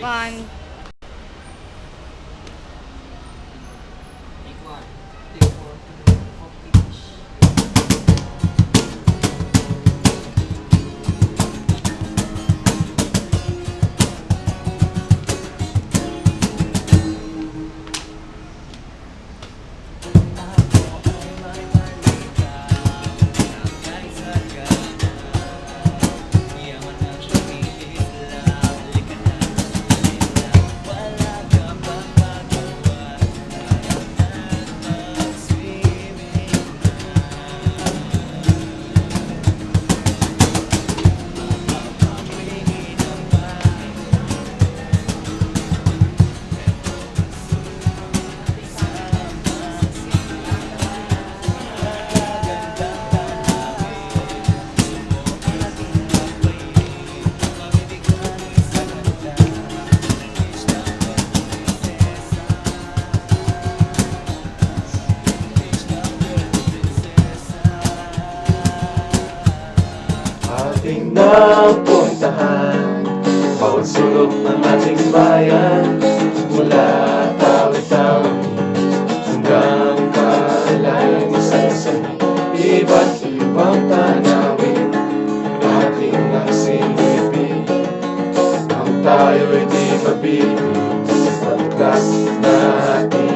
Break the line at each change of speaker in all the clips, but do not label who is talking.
One.
Ating napuntahan bawat sulok ng ating bayan, mula tawi-tawi hanggang kalayan isa-isa. Iba't ibang tanawin ating nasilipin, nang tayo'y di mabibig sa pagkas natin.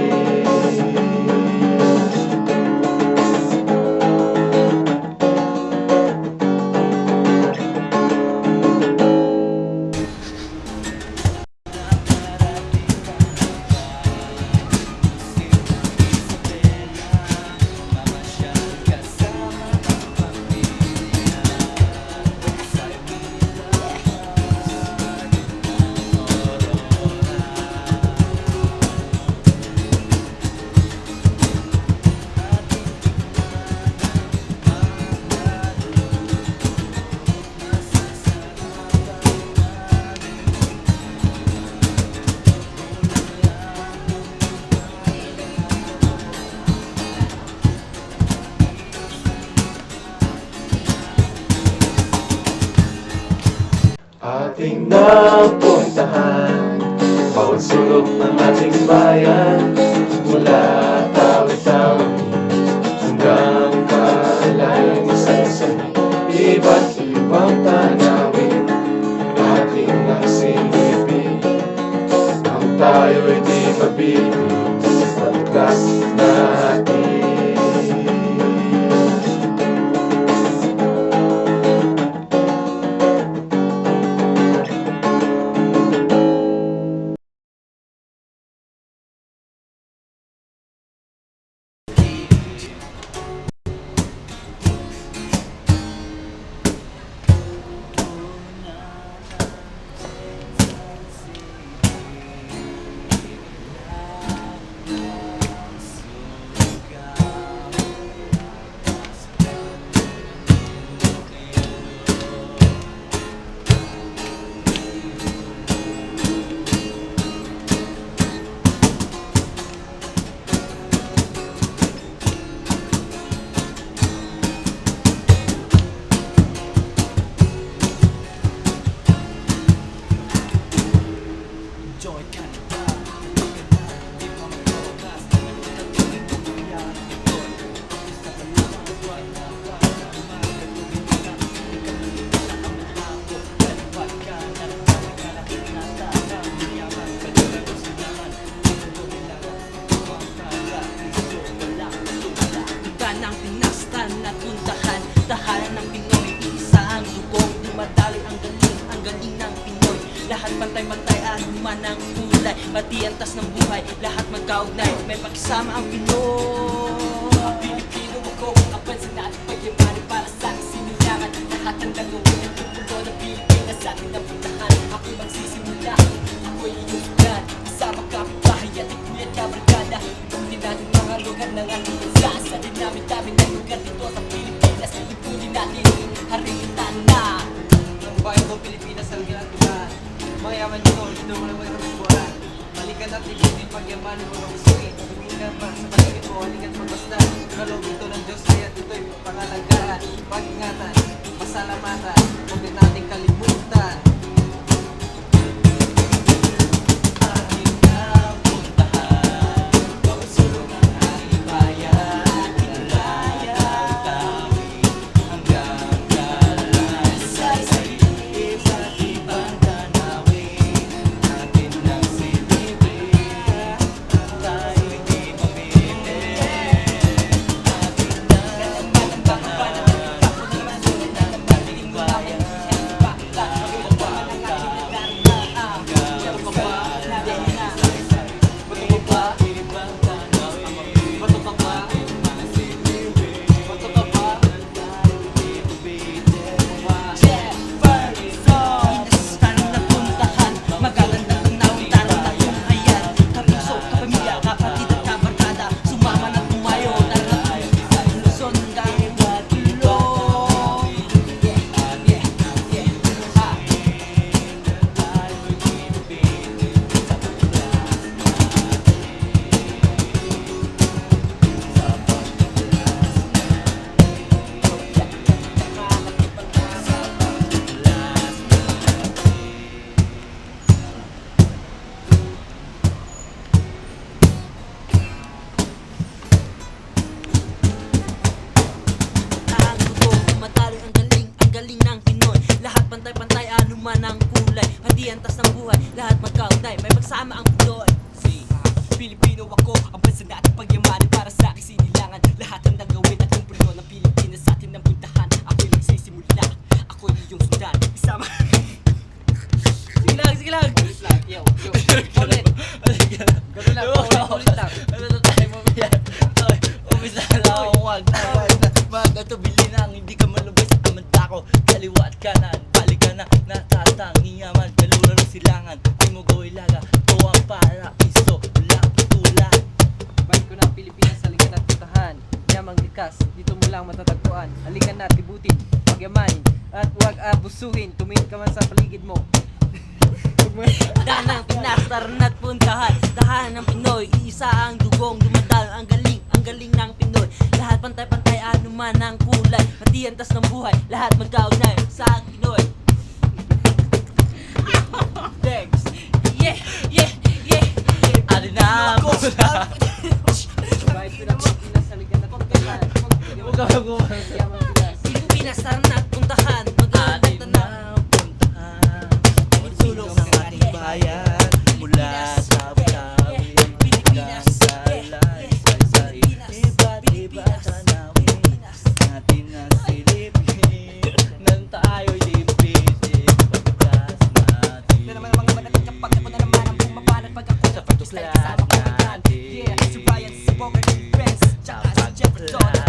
Ating napuntahan bawat sulok ng ating bayan, mula tawi-tawi hanggang kalayan isa-isa. Iba't ibang tanawin ating nasilipin, nang tayo'y di mabibig sa pagkas natin.
Pantay-pantay at man ang kulay, pati ang tas ng buhay, lahat magkaugnay, may pakisama ang Pinoy. Ang Pilipino ako, ang bansa natin pag-imanin para sa aking sinilangan. Lahat ang nagawin ang pupulo ng Pilipinas sa ating napuntahan. Ako'y magsisimula, ako'y iyong sugan, kasama kapitbahay at ikuya at kabrigada. Ipunin natin mga lugar ng ating bansa, sa dinamit-dami ng lugar dito sa Pilipinas. Ipunin natin, haritan na ang bayan ko Pilipinas sa lugar. Mayaman nyo, hindi mo lang mayroon ng buwan. Balikan at ikutin pagyamanin mo ng usuin. Tumingin pa sa paligid mo, halika't magbasta. Kalog ito ng Diyos, kaya ito'y pangalagaan. Pag-ingatan, masalamatan, huwag natin kalimutan. ba? Hindi na. Bato ka ba? Bato ka ba? Bato ka ba? Jefferson! Tanong na puntahan, magagandang tanawin, tanong na tunghayan. Kapiso, kapamilya, kapatid at kabarkada, sumama na tumayo, tara na sa Luzon hanggang Magulo. Ang dugo, matalo ang galing ng Pinoy. Lahat pantay-pantay, anuman ang kulay. Hadi antas ng buhay, lahat magkaugnay. May pagsama ang Pinoy. Pilipino ako, ang bansa natin pagyamanin. Para sa akin sinilangan, lahat ang gawin at yung puno ng Pilipinas sa atin ang puntahan. Ako'y nagsisimula, ako'y iyong sundan. Isama. Sige lang. Yo. Ulit. Ganun lang, ulit lang. Ano na tayo mamaya? Umisa lang ako, wag na. Magatubili nang hindi ka malubay sa amanda ko. Kaliwa at kanan, balik ka na. Natatangiyaman, kalura ng silangan. Ay mo gawin laga, tuwang para piso. Wala tula.
Balik ko na ang Pilipinas, halika na't puntahan. Yamang likas, dito mo lang matatagpuan. Halika na't ibutin, pagyamanin, at huwag abusuhin. Tumingin ka man sa paligid mo.
Dahan ng Pinas, tara na't puntahan. Dahan ng Pinoy, iisa ang dugong dumadal. Ang galing ng Pinoy. Lahat pantay-pantay, anuman ang kulay. Pati antas ng buhay, lahat magkaugnay sa ang Pinoy.
Thanks!
Yeah.
Ano na?
Balik ko na ang Pilipinas, halika na't puntahan.
Huwag ka magumang.
Yamang likas.
Pilipinas, tara na't puntahan. Magaganda na.
puntahan sulong ng ating bayan mula sa Butawi hanggang sa laysay-say. Iba't iba tanawin natin ang silipin nang tayo'y lipitin pagkas natin
Pero naman ang mga natin kapag ako na naman ang bumabanat. Pag ako
sa pagtuklas natin
Yeah, subayan sa Boca and friends. Tsaka sa Jefferson.